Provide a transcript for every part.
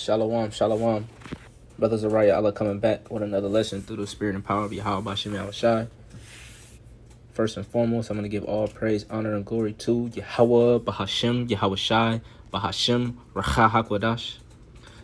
Shalom, shalom. Brothers of Raya, Allah coming back with another lesson through the spirit and power of Yahweh Bashem Yahushai. First and foremost, I'm going to give all praise, honor, and glory to Yahweh, Bahashem, Yahushai, Bahashem, Racha HaKodash.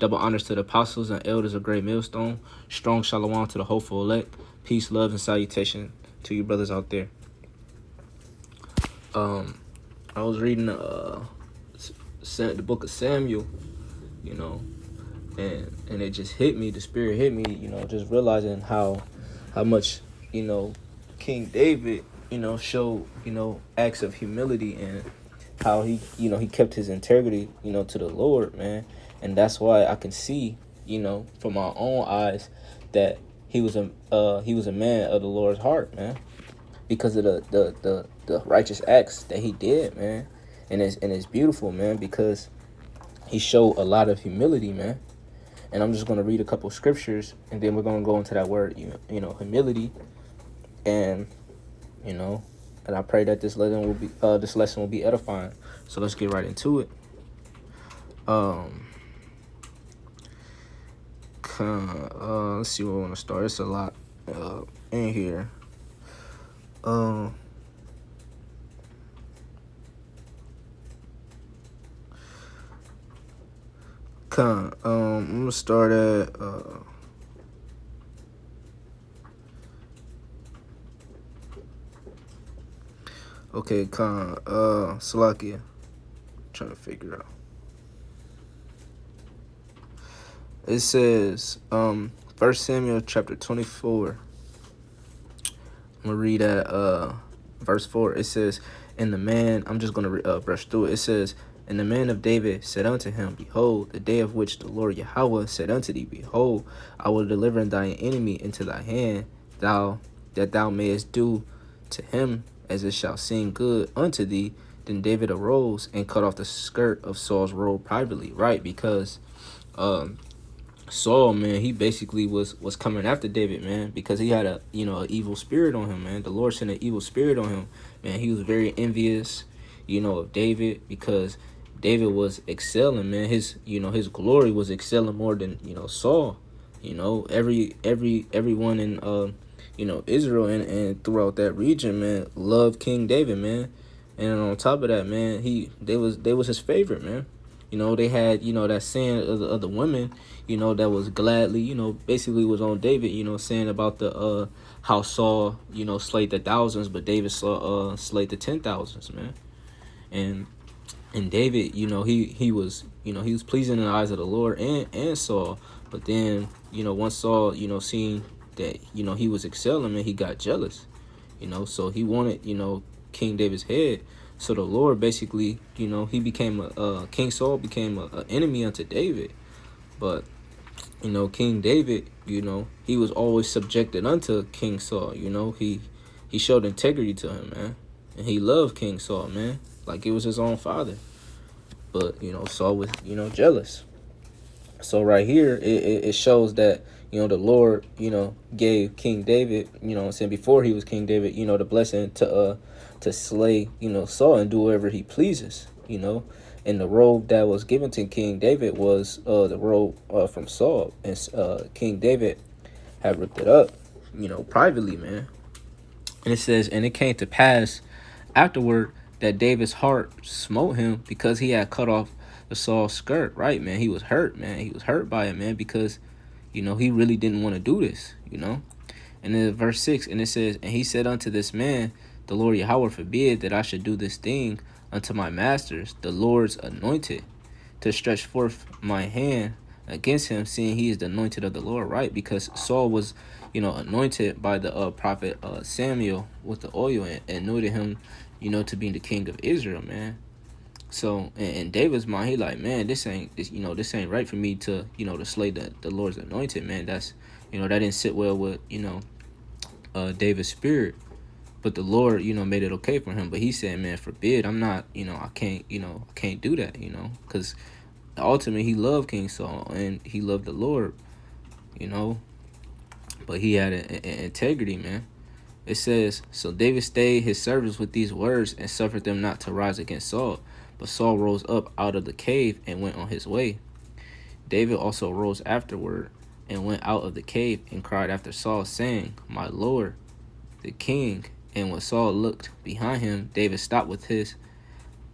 Double honors to the apostles and elders of Great Millstone. Strong shalom to the hopeful elect. Peace, love, and salutation to you brothers out there. I was reading the book of Samuel, and it just hit me, the spirit hit me, just realizing how much, King David, showed, acts of humility, and how he kept his integrity, to the Lord, man. And that's why I can see, from my own eyes that he was a man of the Lord's heart, man, because of the righteous acts that he did, man. And it's beautiful, man, because he showed a lot of humility, man. And I'm just going to read a couple scriptures, and then we're going to go into that word, humility. And, and I pray that this lesson will be edifying. So let's get right into it. Let's see where we want to start. It's a lot in here. I'm gonna start at Salakia. Trying to figure out. It says 1 Samuel chapter 24. I'm gonna read at verse 4. It says, and the man, I'm just gonna brush through it. It says, and the man of David said unto him, behold, the day of which the Lord Yahweh said unto thee, behold, I will deliver thine enemy into thy hand, that thou mayest do to him as it shall seem good unto thee. Then David arose and cut off the skirt of Saul's robe privately, right? Because Saul, man, he basically was coming after David, man, because he had a evil spirit on him, man. The Lord sent an evil spirit on him, man. He was very envious, of David, because David was excelling, man. His glory was excelling more than Saul. Everyone in Israel and throughout that region, man, loved King David, man. And on top of that, man, they was his favorite, man. They had, that saying of the women, that was gladly, basically was on David, saying about the how Saul, slayed the thousands, but David slayed the 10,000s, man. And David, he was pleasing in the eyes of the Lord and Saul. But then, once Saul, seeing that, he was excelling, man, he got jealous, so he wanted, King David's head. So the Lord basically, he became King Saul became an enemy unto David. But, King David, he was always subjected unto King Saul. He showed integrity to him, man. And he loved King Saul, man, like it was his own father. But, Saul was, jealous. So right here, it shows that, the Lord, gave King David, saying before he was King David, the blessing to slay, Saul and do whatever he pleases, And the robe that was given to King David was the robe from Saul. And King David had ripped it up, privately, man. And it says, and it came to pass afterward that David's heart smote him because he had cut off the Saul's skirt, right, man? He was hurt, man. He was hurt by it, man, because, he really didn't want to do this, And then verse 6, and it says, and he said unto this man, the Lord Yahweh forbid that I should do this thing unto my masters, the Lord's anointed, to stretch forth my hand against him, seeing he is the anointed of the Lord, right? Because Saul was, anointed by the prophet Samuel with the oil and anointed him, to be the king of Israel, man. So in David's mind, he like, man, this ain't right for me to, to slay the Lord's anointed, man. That's, that didn't sit well with, David's spirit. But the Lord, made it okay for him. But he said, man, forbid, I'm not, I can't do that, because ultimately he loved King Saul and he loved the Lord, but he had an integrity, man. It says, so David stayed his servants with these words and suffered them not to rise against Saul. But Saul rose up out of the cave and went on his way. David also rose afterward and went out of the cave and cried after Saul, saying, My Lord, the king. And when Saul looked behind him, David stopped with his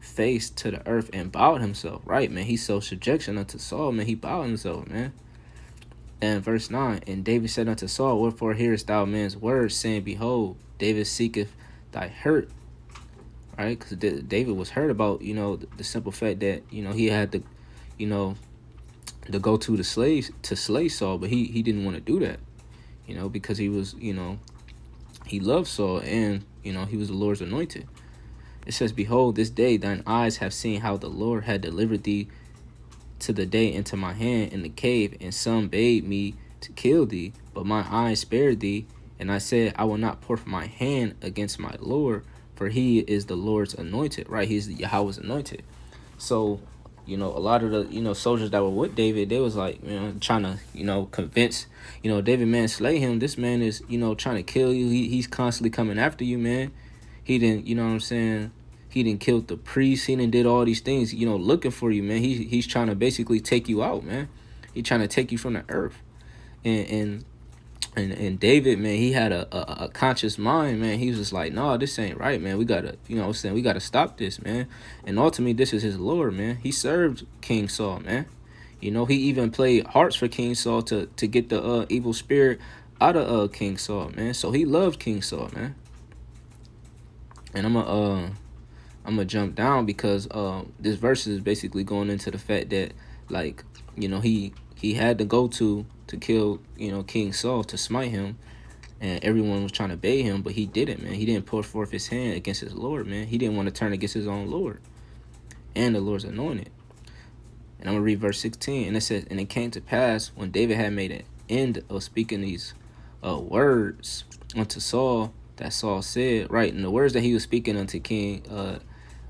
face to the earth and bowed himself. Right, man. He showed subjection unto Saul, man. He bowed himself, man. And verse 9, and David said unto Saul, Wherefore hearest thou men's words, saying, Behold, David seeketh thy hurt. Right? Because David was hurt about, the simple fact that, he had to, to go to the slaves to slay Saul, but he didn't want to do that, because he was, he loved Saul, and, he was the Lord's anointed. It says, Behold, this day thine eyes have seen how the Lord had delivered thee to the day into my hand in the cave, and some bade me to kill thee, but my eyes spared thee. And I said, I will not pour my hand against my Lord, for he is the Lord's anointed, right? He's the Yahweh's anointed. So, a lot of the, soldiers that were with David, they was like, trying to, convince, David, man, slay him. This man is, trying to kill you. He's constantly coming after you, man. He didn't, he didn't kill the priest. He didn't did all these things, looking for you, man. He's trying to basically take you out, man. He's trying to take you from the earth. And David, man, he had a conscious mind, man. He was just like, no, this ain't right, man. We gotta, we gotta stop this, man. And ultimately, this is his Lord, man. He served King Saul, man. He even played harps for King Saul to get the evil spirit out of King Saul, man. So he loved King Saul, man. And I'm gonna jump down because this verse is basically going into the fact that, like, he had to go to kill, King Saul, to smite him, and everyone was trying to bait him, but he didn't, man. He didn't put forth his hand against his Lord, man. He didn't want to turn against his own Lord and the Lord's anointed. And I'm gonna read verse 16, and it says, And it came to pass, when David had made an end of speaking these words unto Saul, that Saul said, right, and the words that he was speaking unto King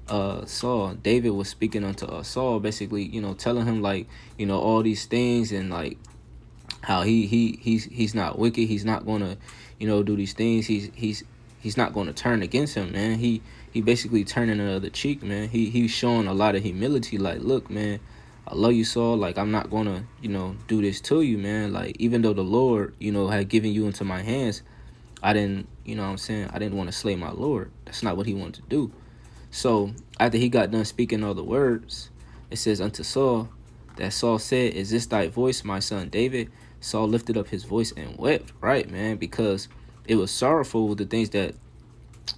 Saul, David was speaking unto Saul, basically, telling him, like, all these things, and like how he's not wicked, he's not gonna, do these things, he's not gonna turn against him, man. He basically turning the other cheek, man. He's showing a lot of humility, like, look, man, I love you, Saul, like, I'm not gonna, do this to you, man. Like, even though the Lord, had given you into my hands, I didn't, I didn't want to slay my Lord. That's not what he wanted to do. So after he got done speaking all the words, it says unto Saul, that Saul said, Is this thy voice, my son David? Saul lifted up his voice and wept, right, man, because it was sorrowful with the things that,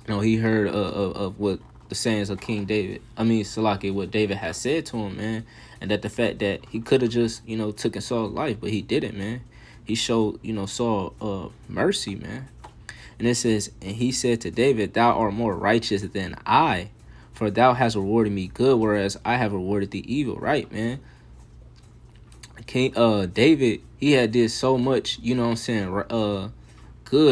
he heard of what the sayings of King David, Salaki, what David had said to him, man, and that the fact that he could have just, taken Saul's life, but he didn't, man. He showed, Saul mercy, man. And it says, And he said to David, Thou art more righteous than I, for thou hast rewarded me good, whereas I have rewarded thee evil, right, man? King David, he had did so much, good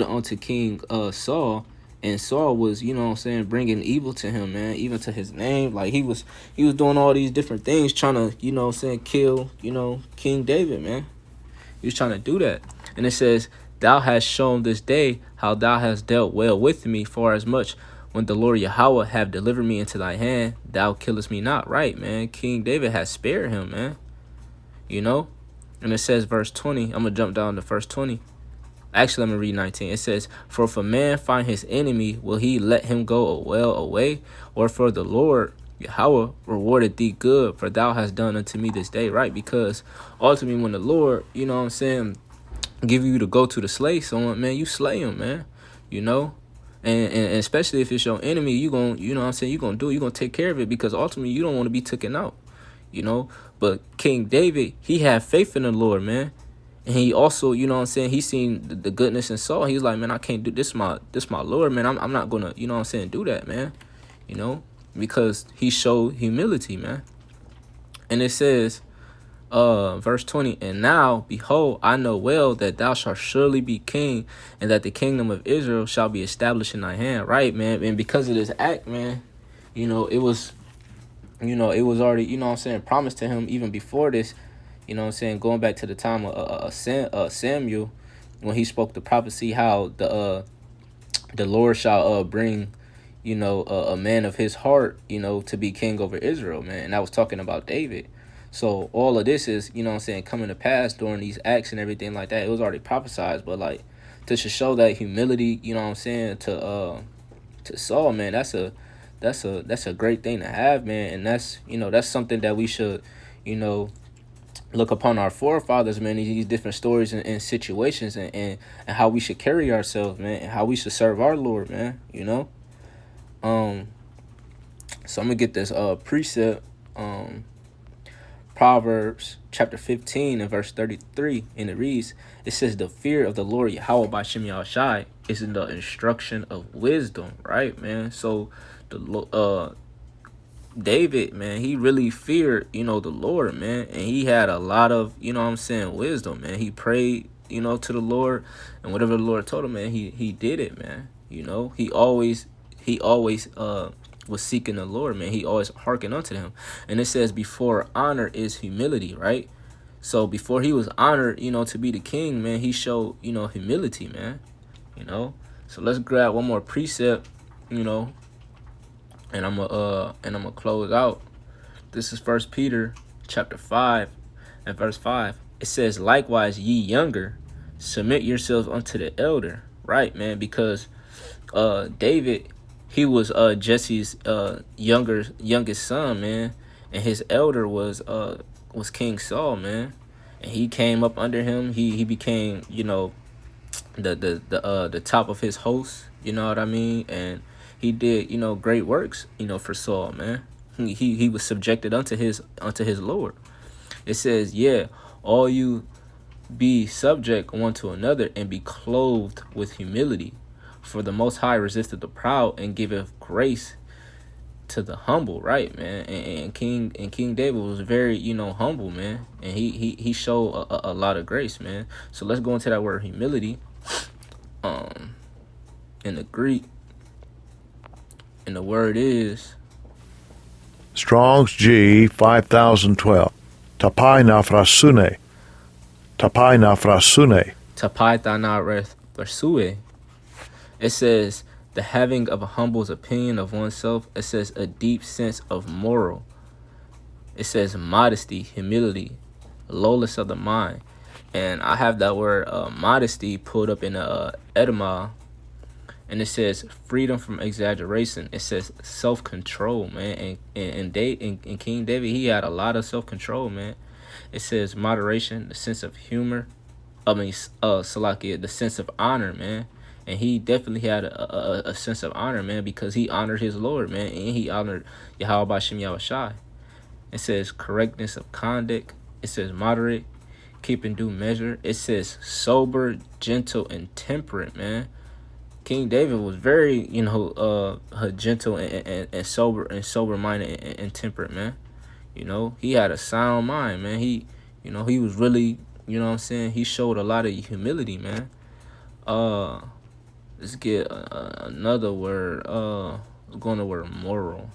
unto King Saul, and Saul was, bringing evil to him, man, even to his name. Like, he was doing all these different things, trying to, kill, King David, man. He was trying to do that. And it says, Thou hast shown this day how thou hast dealt well with me, for as much when the Lord Yahweh have delivered me into thy hand, thou killest me not. Right, man. King David has spared him, man. And it says, verse 20, I'm going to jump down to verse 20. Actually, let me read 19. It says, For if a man find his enemy, will he let him go well away? Or for the Lord Yahweh rewarded thee good, for thou hast done unto me this day, right? Because ultimately when the Lord, give you to go to the slay someone, man, you slay him, man, and especially if it's your enemy, you going you're going to take care of it, because ultimately you don't want to be taken out, But King David, he had faith in the Lord, man. And he also, he seen the goodness in Saul. He was like, man, I can't do this. My Lord, man. I'm not going to, do that, man. Because he showed humility, man. And it says, verse 20, And now, behold, I know well that thou shalt surely be king, and that the kingdom of Israel shall be established in thy hand. Right, man. And because of this act, man, it was, it was already, promised to him even before this, going back to the time of Samuel, when he spoke the prophecy, how the Lord shall bring, a man of his heart, to be king over Israel, man. And I was talking about David. So all of this is, you know what I'm saying, coming to pass during these acts and everything like that. It was already prophesized, but like to show that humility, you know what I'm saying, to Saul, man, that's a great thing to have, man. And that's, you know, that's something that we should, you know, look upon our forefathers, man, these different stories and situations, and how we should carry ourselves, man, and how we should serve our Lord, man, you know. um so I'm gonna get this precept, Proverbs chapter 15 and verse 33, and it reads, it says, the fear of the Lord Yahweh by Shem Yahushai is in the instruction of wisdom, right, man? So David, man, he really feared, you know, the Lord, man, and he had a lot of, you know what I'm saying, wisdom, man. He prayed, you know, to the Lord, and whatever the Lord told him, man, he did it, man. You know, he always was seeking the Lord, man. He always hearkened unto him. And it says, before honor is humility, right? So before he was honored, you know, to be the king, man, he showed, you know, humility, man. You know. So let's grab one more precept, you know, and I'm gonna close out. This is First Peter chapter 5 and verse 5. It says, likewise, ye younger, submit yourselves unto the elder. Right, man, because David, he was Jesse's youngest son, man, and his elder was King Saul, man. And he came up under him. He became, you know, the top of his host, you know what I mean? And he did, you know, great works, you know, for Saul, man. He was subjected unto his Lord. It says, yeah, all you be subject one to another, and be clothed with humility. For the Most High resisteth the proud, and giveth grace to the humble, right, man? And King David was very, you know, humble, man. And he showed a lot of grace, man. So let's go into that word humility. In the Greek, and the word is Strong's G 5012. Tapai nafrasune. Tapai nafrasune. tapai thana resue. It says the having of a humble's opinion of oneself. It says a deep sense of moral. It says modesty, humility, lowliness of the mind. And I have that word modesty pulled up in the etymology, and it says freedom from exaggeration. It says self-control, man. And King David, he had a lot of self-control, man. It says moderation, the sense of humor. Salakia, the sense of honor, man. And he definitely had a sense of honor, man, because he honored his Lord, man, and he honored Yahweh Bashem Yahushai. It says correctness of conduct. It says moderate, keeping due measure. It says sober, gentle, and temperate, man. King David was very, you know, gentle and sober minded and temperate, man. You know, he had a sound mind, man. He, you know, he was really, you know what I'm saying, he showed a lot of humility, man. Let's get another word. We're going to word moral.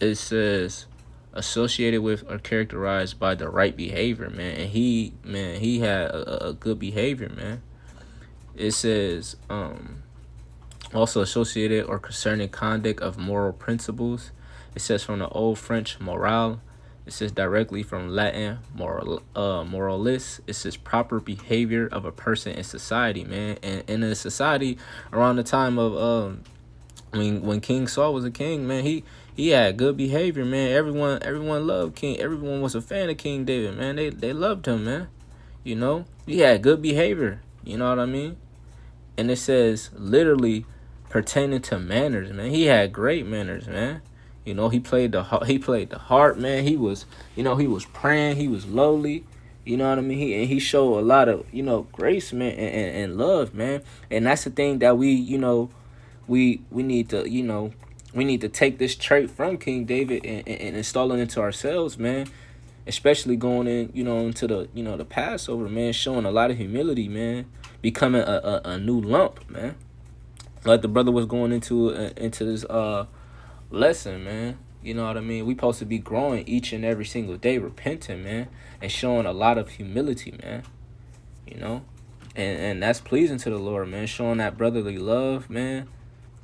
It says associated with or characterized by the right behavior, man. And he had a good behavior, man. It says also associated or concerning conduct of moral principles. It says from the old French morale. It says directly from Latin moralis. It says proper behavior of a person in society, man. And in a society around the time of when King Saul was a king, man, he had good behavior, man. Everyone loved King. Everyone was a fan of King David, man. They loved him, man. You know, he had good behavior. You know what I mean? And it says literally pertaining to manners, man. He had great manners, man. You know, he played the heart, man. He was, you know, he was praying. He was lowly. You know what I mean? He showed a lot of, you know, grace, man, and love, man. And that's the thing that we, you know, we need to, you know, we need to take this trait from King David and install it into ourselves, man. Especially going in, you know, into the, you know, the Passover, man, showing a lot of humility, man, becoming a new lump, man. Like the brother was going into this lesson, man. You know what I mean? We supposed to be growing each and every single day, repenting, man, and showing a lot of humility, man. You know, and that's pleasing to the Lord, man. Showing that brotherly love, man.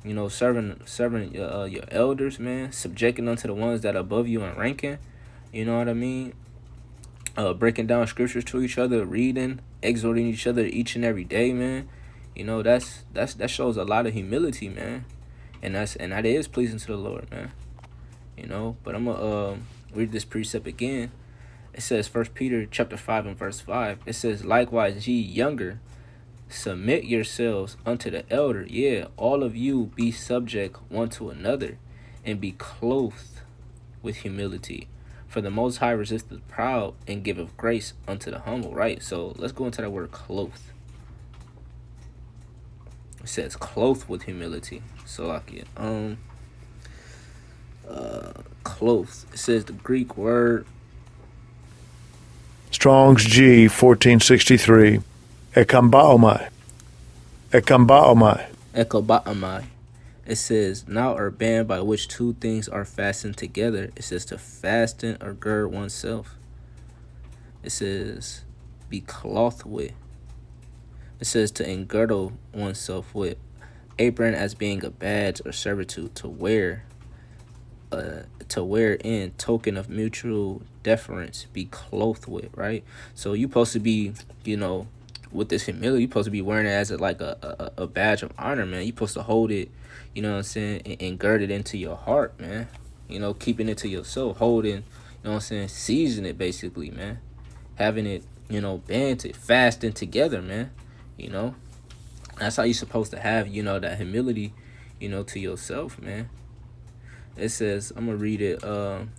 You know, serving your elders, man, subjecting unto the ones that are above you in ranking. You know what I mean? Breaking down scriptures to each other, reading, exhorting each other each and every day, man. You know, that shows a lot of humility, man, and that is pleasing to the Lord, man. You know, but I'm gonna read this precept again. It says, 1 Peter chapter 5 and verse 5. It says, likewise, ye younger, submit yourselves unto the elder. Yeah, all of you be subject one to another, and be clothed with humility. For the Most High resisteth the proud, and giveth grace unto the humble. Right? So let's go into that word clothed. It says clothed with humility. So like it. Clothed. It says the Greek word. Strong's G 1463. Ekambaomai. Ekambaomai. Ekobaamai. It says, now a band by which two things are fastened together. It says to fasten or gird oneself. It says be clothed with. It says to engirdle oneself with. Apron as being a badge or servitude to wear in token of mutual deference, be clothed with, right? So you supposed to be, you know, with this humility, you supposed to be wearing it as a badge of honor, man. You supposed to hold it, you know what I'm saying, and gird it into your heart, man. You know, keeping it to yourself, holding, you know what I'm saying, seizing it basically, man. Having it, you know, banded, fasting together, man. You know, that's how you're supposed to have, you know, that humility, you know, to yourself, man. It says, I'm gonna read it. I'm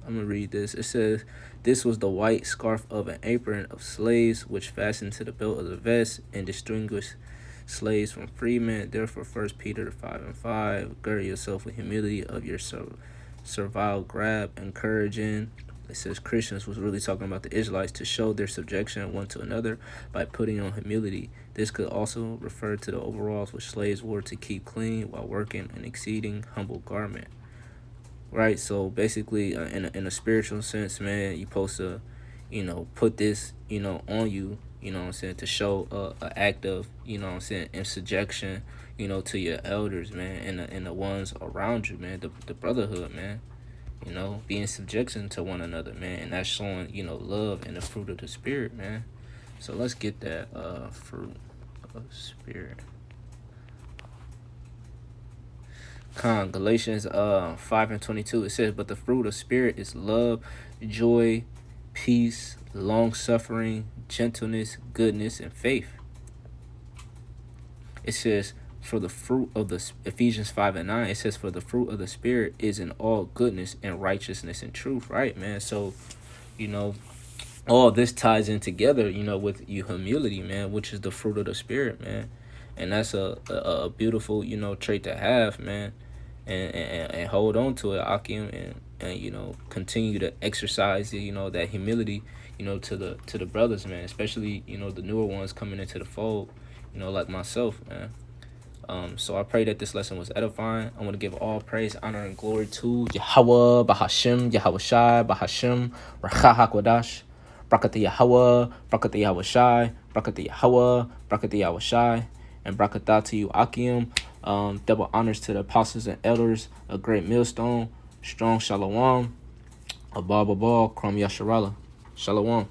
gonna read this. It says, this was the white scarf of an apron of slaves, which fastened to the belt of the vest and distinguished slaves from freemen. Therefore, 1 Peter 5 and 5, gird yourself with humility of your servile grab, encouraging. It says Christians was really talking about the Israelites to show their subjection one to another by putting on humility. This could also refer to the overalls which slaves wore to keep clean while working an exceeding humble garment. Right, so basically, in a spiritual sense, man, you supposed to, you know, put this, you know, on you, you know what I'm saying, to show an act of, you know what I'm saying, in subjection, you know, to your elders, man, and the ones around you, man, the brotherhood, man. You know, be in subjection to one another, man, and that's showing, you know, love and the fruit of the spirit, man. So let's get that fruit of spirit. Galatians 5 and 22. It says, but the fruit of spirit is love, joy, peace, long suffering, gentleness, goodness, and faith. It says, for the fruit of the Ephesians 5 and 9, it says, for the fruit of the spirit is in all goodness and righteousness and truth, right, man? So, you know, all this ties in together, you know, with you humility, man, which is the fruit of the spirit, man. And that's a beautiful, you know, trait to have, man. And hold on to it, Akim, and you know, continue to exercise, you know, that humility, you know, to the brothers, man, especially, you know, the newer ones coming into the fold, you know, like myself, man. So I pray that this lesson was edifying. I want to give all praise, honor, and glory to Yahweh, Bahashim, Yahweh Shai, Bahashim, Racha HaKodash, Brakata Yahweh, Brakata Yahweh Shai, Brakata Yahweh, Brakata Yahweh Shai, and Brakata to you, Akim. Double honors to the apostles and elders, a great millstone, strong Shalom, a Baba Kram Yasharala. Shalom.